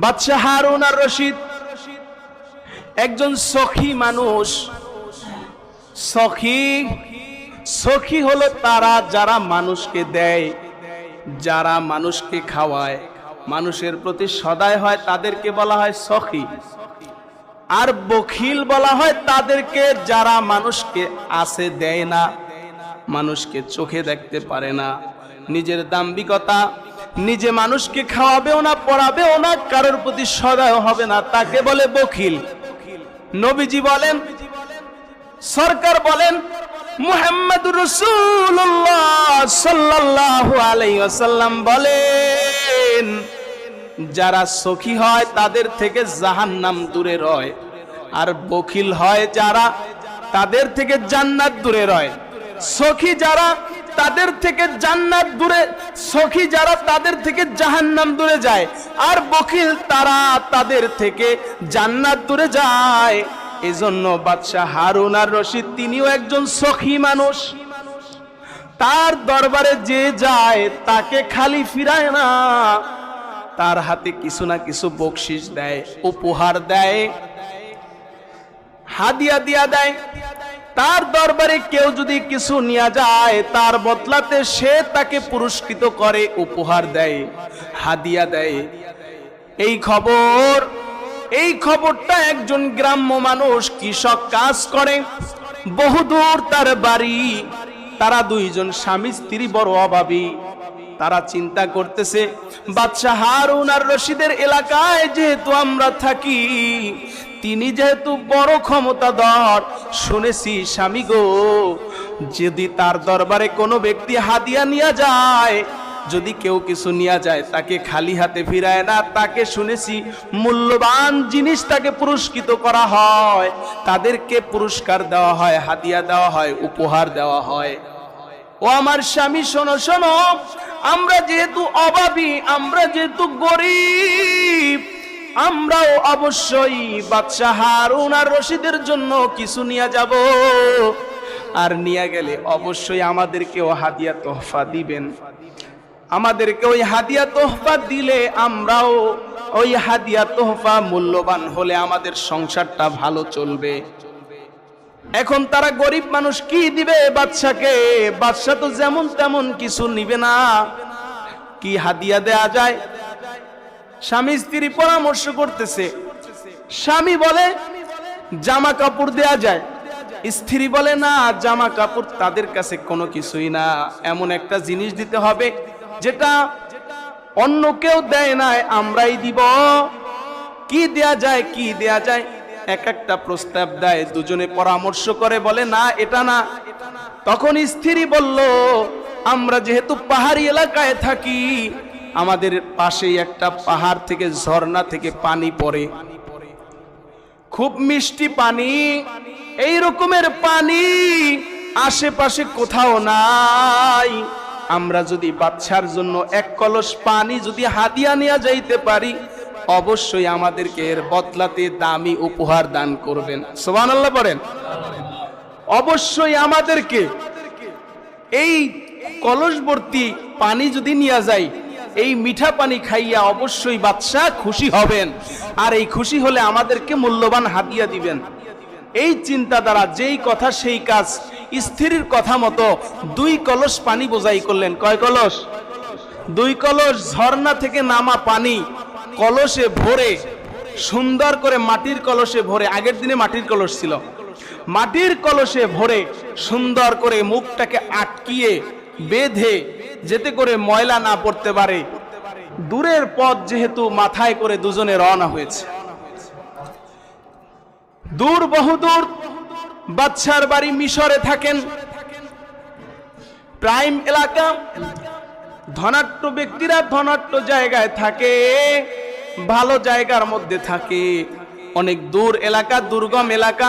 বাদশাহ হারুন আর রশিদ একজন সখী মানুষ। সখী হলো তারা যারা মানুষকে দেয়, যারা মানুষকে খাওয়ায়, মানুষের প্রতি সদয় হয়, তাদেরকে বলা হয় সখী। আর বখিল বলা হয় তাদেরকে যারা মানুষকে আসে দেয় না, মানুষকে চোখে দেখতে পারে না, নিজের দাম্ভিকতা, নিজে মানুষকে খাওয়াবেও না, পড়াবেও না, কারোর প্রতি সদয় হবে না, তাকে বলে বখিল। নবীজি বলেন, সরকার বলেন, মুহাম্মদুর রাসূলুল্লাহ সাল্লাল্লাহু আলাইহি ওয়াসাল্লাম বলেন, যারা সখী হয় তাদের থেকে জাহান্নাম দূরে রয়, আর বখিল হয় যারা তাদের থেকে জান্নাত দূরে রয়। সখী যারা তাদের থেকে জান্নাত দূরে, সখী যারা তাদের থেকে জাহান্নাম দূরে যায়, আর বখিল তারা তাদের থেকে জান্নাত দূরে যায়। এজন্য বাদশাহ হারুন আর রশিদ তিনিও একজন সখী মানুষ। তার দরবারে যে যায় তাকে খালি ফিরায় না, তার হাতে কিছু না কিছু বকশিশ দেয়, উপহার দেয়, হাদিয়া দিয়া দেয়। তার দরবারে কেউ যদি কিছু নিয়ে যায়, তার বদলাতে সে তাকে পুরস্কৃত করে, উপহার দেয়, হাদিয়া দেয়। এই খবরটা একজন গ্রাম্য মানুষ, কৃষক, কাজ করে, বহুদূর তার বাড়ি। তারা দুইজন স্বামী স্ত্রী, বড় অভাবী। তারা চিন্তা করতেছে, বাদশাহ হারুন আর রশিদের এলাকায় যেহেতু আমরা থাকি, তিনি যেহেতু বড় ক্ষমতাধর, শুনেছি স্বামী গো, যদি তার দরবারে কোনো ব্যক্তি হাদিয়া নিয়ে যায়, যদি কেউ কিছু নিয়ে যায়, তাকে খালি হাতে ফিরায় না, তাকে শুনেছি মূল্যবান জিনিস তাকে পুরস্কৃত করা হয়, তাদেরকে পুরস্কার দেওয়া হয়, হাদিয়া দেওয়া হয়, উপহার দেওয়া হয়। ও আমার স্বামী, শোনো শোনো, আমরা যেহেতু অভাবী, আমরা যেহেতু গরিব, আমরাও অবশ্যই বাদশাহ হারুন আর রশিদের জন্য কিছু নিয়ে যাব, আর নিয়ে গেলে অবশ্যই আমাদেরকেও হাদিয়া তোহফা দিবেন। আমাদেরকে ওই হাদিয়া তোহফা দিলে আমরাও ওই হাদিয়া তোহফা মূল্যবান হলে আমাদের সংসারটা ভালো চলবে। এখন তারা গরিব মানুষ, কি দিবে বাদশাকে? বাদশা তো যেমন তেমন কিছু নিবে না, কি হাদিয়া দেয়া যায়? স্বামী স্ত্রী পরামর্শ করতেছে। স্বামী বলে জামা কাপড় দেয়া যায়, স্ত্রী বলে না, জামা কাপড় তাদের কাছে কোনো কিছুই না, এমন একটা জিনিস দিতে হবে যেটা অন্য কেউ দেয় না, আমরাই দিব। কি দেয়া যায়, কি দেয়া যায়? এক একটা প্রস্তাব দেয়, দুজনে পরামর্শ করে, বলে না, এটা না। তখন স্ত্রী বলল, আমরা যেহেতু পাহাড়ি এলাকায় থাকি, আমাদের পাশেই একটা পাহাড় থেকে, ঝর্ণা থেকে পানি পড়ে, খুব মিষ্টি পানি। এই রকমের পানি আশেপাশে কোথাও নাই। আমরা যদি বাদশার জন্য এক কলস পানি যদি হাদিয়া নিয়ে যাইতে পারি, অবশ্যই আমাদেরকে এর বদলাতে দামি উপহার দান করবেন। সুবহানাল্লাহ পড়েন। অবশ্যই আমাদেরকে এই কলস ভর্তি পানি যদি নিয়ে যাই, এই মিঠা পানি খাইয়া অবশ্যই বাদশাহ খুশি হবেন, আর এই খুশি হলে আমাদেরকে মূল্যবান হাদিয়া দিবেন। এই চিন্তা দ্বারা যেই কথা সেই কাজ, স্ত্রীর কথা মতো 2 কলস পানি বোঝাই করলেন। কয় কলস? 2 কলস ঝর্ণা থেকে নামা পানি কলসে ভরে, সুন্দর করে মাটির কলসে ভরে, আগের দিনে মাটির কলস ছিল, মাটির কলসে ভরে সুন্দর করে মুখটাকে আটকিয়ে বেঁধে, যেতে করে ময়লা না পড়তে পারে। দূরের পথ যেহেতু, মাথায় করে দুজনে রওনা হয়েছে। দূর, বহুদূর। বাদশার বাড়ি মিশরে থাকেন, প্রাইম এলাকা, ধনাঢ্য ব্যক্তিরা ধনাঢ্য জায়গায় থাকে, ভালো জায়গার মধ্যে থাকে। অনেক দূর এলাকা, দুর্গম এলাকা।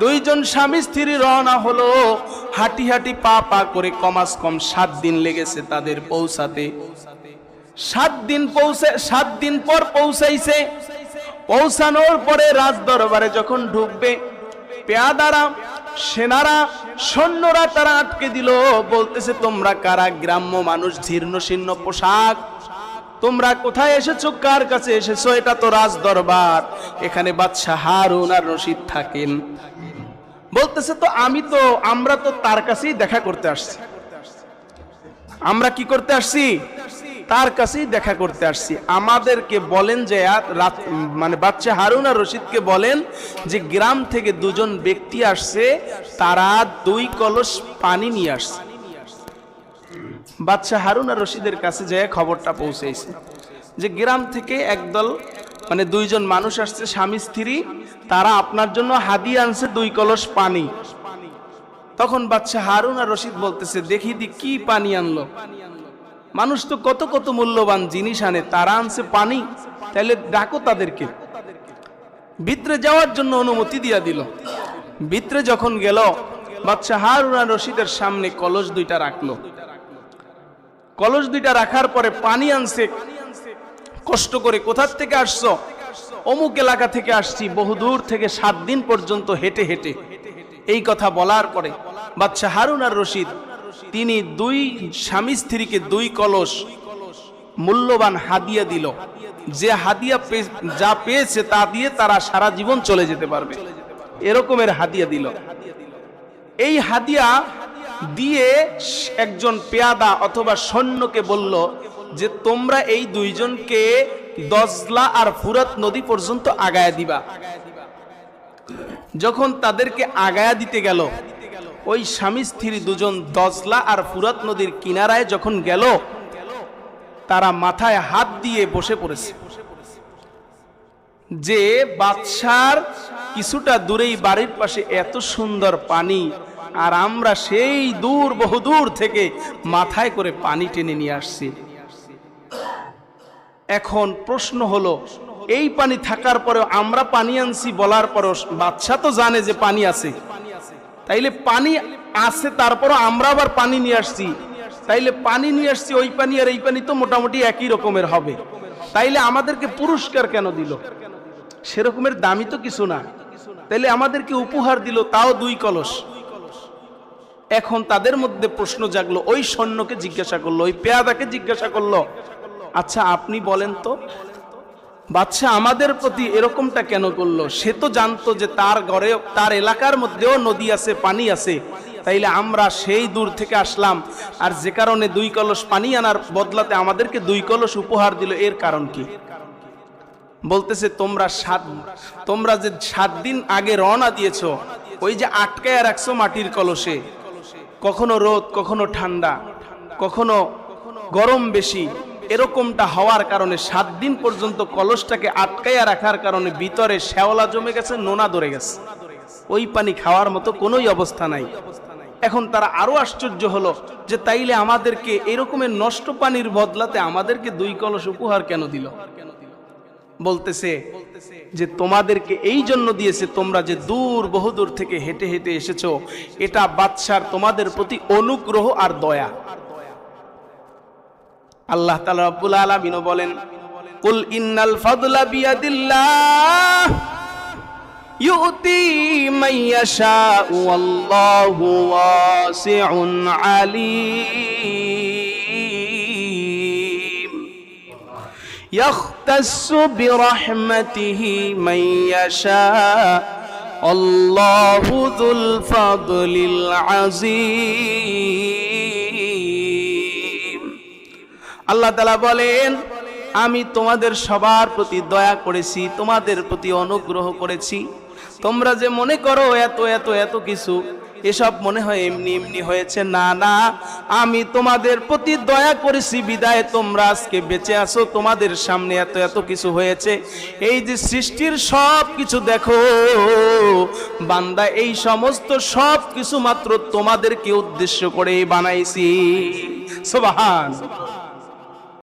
দুইজন স্বামী স্ত্রী রওনা হলো, হাঁটি হাঁটি পা পা করে, কমাস কম 7 দিন লেগেছে তাদের পৌঁছাতে। 7 দিন পর পৌঁছাইছে। পৌঁছানোর পরে রাজ দরবারে যখন ঢুকবে, পেয়াদারা, সেনারা, সৈন্যরা তারা আটকে দিল। বলতেছে, তোমরা কারা? গ্রাম্য মানুষ, জীর্ণ শীর্ণ পোশাক, তোমরা কোথায় এসেছো, কার কাছে এসেছো? এটা তো রাজ দরবার, এখানে বাদশাহ হারুন আর রশিদ থাকেন। বলতেছে তো আমরা তো তার কাছেই দেখা করতে আসছি। আমরা কি করতে আসছি? তার কাছেই দেখা করতে আসছি। আমাদেরকে বলেন যে মানে বাদশাহ হারুন আর রশিদকে বলেন যে গ্রাম থেকে দুজন ব্যক্তি আসছে, তারা 2 কলস পানি নিয়ে আসছে। বাদশাহ হারুন আর রশিদের কাছে যেয়ে খবরটা পৌঁছেছে যে গ্রাম থেকে একদল মানে 2 জন মানুষ আসছে, স্বামী স্ত্রী, তারা আপনার জন্য হাদিয়া আনছে 2 কলস পানি। তখন বাদশাহ হারুন আর রশিদ বলতেছে, দেখি দি কি পানি আনলো, মানুষ তো কত কত মূল্যবান জিনিস আনে, তারা আনছে পানি, তাহলে ডাকো তাদেরকে। ভিতরে যাওয়ার জন্য অনুমতি দিয়া দিল। ভিতরে যখন গেল, বাদশাহ হারুন আর রশিদের সামনে কলস 2টা রাখলো। কলস 2টা রাখার পরে পানি আনছে কষ্ট করে। কোথা থেকে আসছো? অমুক এলাকা থেকে আসছি, বহুদূর থেকে 7 দিন পর্যন্ত হেঁটে হেঁটে। এই কথা বলার পরে বাদশাহ হারুন আর রশিদ তিনি 2 স্বামী স্ত্রীকে 2 কলস মূল্যবান হাদিয়া দিল। যে হাদিয়া যা পেয়েছে তা দিয়ে তারা সারা জীবন চলে যেতে পারবে, এরকমের হাদিয়া দিল। এই হাদিয়া দিয়ে একজন পেয়াদা অথবা সৈন্যকে বলল যে তোমরা এই 2 জনকে দজলা আর ফুরাত নদী পর্যন্ত আগায়া দিবা। যখন তাদেরকে আগায়া দিতে গেল, ওই স্বামী স্ত্রী 2 জন দজলা আর ফুরাত নদীর কিনারায় যখন গেল, তারা মাথায় হাত দিয়ে বসে পড়েছে যে বাদশার কিছুটা দূরেই বাড়ির পাশে এত সুন্দর পানি, আর আমরা সেই বহুদূর থেকে মাথায় করে পানি টেনে নিয়ে আসছি। এখন প্রশ্ন হলো, এই পানি থাকার পরেও আমরা পানি আনছি বলার পরও বাদশা তো জানে যে পানি আছে, তাইলে পানি আছে তারপরও আমরা আবার পানি নিয়ে আসছি, তাইলে পানি নিয়ে আসছি ওই পানি আর এই পানি তো মোটামুটি একই রকমের হবে, তাইলে আমাদেরকে পুরস্কার কেন দিল? সেরকমের দামি তো কিছু না, তাইলে আমাদেরকে উপহার দিল তাও 2 কলস। এখন তাদের মধ্যে প্রশ্ন জাগলো, ওই সৈন্যকে জিজ্ঞাসা করলো, ওই পেয়াদাকে জিজ্ঞাসা করলো, আচ্ছা আপনি বলেন তো বাদশা আমাদের প্রতি এরকমটা কেন করলো? সে তো জানতো যে তার ঘরে তার এলাকার মধ্যেও নদী আছে, পানি আছে, তাইলে আমরা সেই দূর থেকে আসলাম, আর যে কারণে 2 কলস পানি আনার বদলাতে আমাদেরকে 2 কলস উপহার দিল, এর কারণ কি? বলতেছে তোমরা যে 7 দিন আগে রওনা দিয়েছো, ওই যে আটকায় রাখছো মাটির কলসে, কখনো রোদ, কখনো ঠান্ডা, কখনো গরম বেশি, এরকমটা হওয়ার কারণে 7 দিন পর্যন্ত কলসটাকে আটকাইয়া রাখার কারণে ভিতরে শ্যাওলা জমে গেছে, নোনা ধরে গেছে, ওই পানি খাওয়ার মতো কোনোই অবস্থা নাই। এখন তারা আরো আশ্চর্য হলো যে তাইলে আমাদেরকে এরকমের নষ্ট পানির বদলাতে আমাদেরকে 2 কলস উপহার কেন দিল? বলতেছে যে তোমাদেরকে এই জন্য দিয়েছে, তোমরা যে বহুদূর থেকে হেঁটে হেঁটে এসেছো, এটা বাদশার তোমাদের প্রতি অনুগ্রহ আর দয়া। আল্লাহ তাআলা রব্বুল আলামিন বলেন, কুল ইন্নাল ফাদলা বিয়াদিল্লাহ ইউতি মান ইয়াশাউ ওয়াল্লাহু ওয়াসিউন আলীম ইয়াখতাসসু বিরহমাতিহি মান ইয়াশা আল্লাহু যুল ফাদলিল আযীম। আল্লাহ তাআলা বলেন, আমি তোমাদের সবার প্রতি দয়া করেছি, তোমাদের প্রতি অনুগ্রহ করেছি। তোমরা যে মনে করো এত এত এত কিছু, এসব মনে হয় এমনি এমনি হয়েছে, না না, আমি তোমাদের প্রতি দয়া করেছি বিদায় তোমরা আজকে বেঁচে আছো, তোমাদের সামনে এত এত কিছু হয়েছে। এই যে সৃষ্টির সব কিছু দেখো বান্দা, এই সমস্ত সব কিছু মাত্র তোমাদেরকে উদ্দেশ্য করে বানাইছি। সুবহান।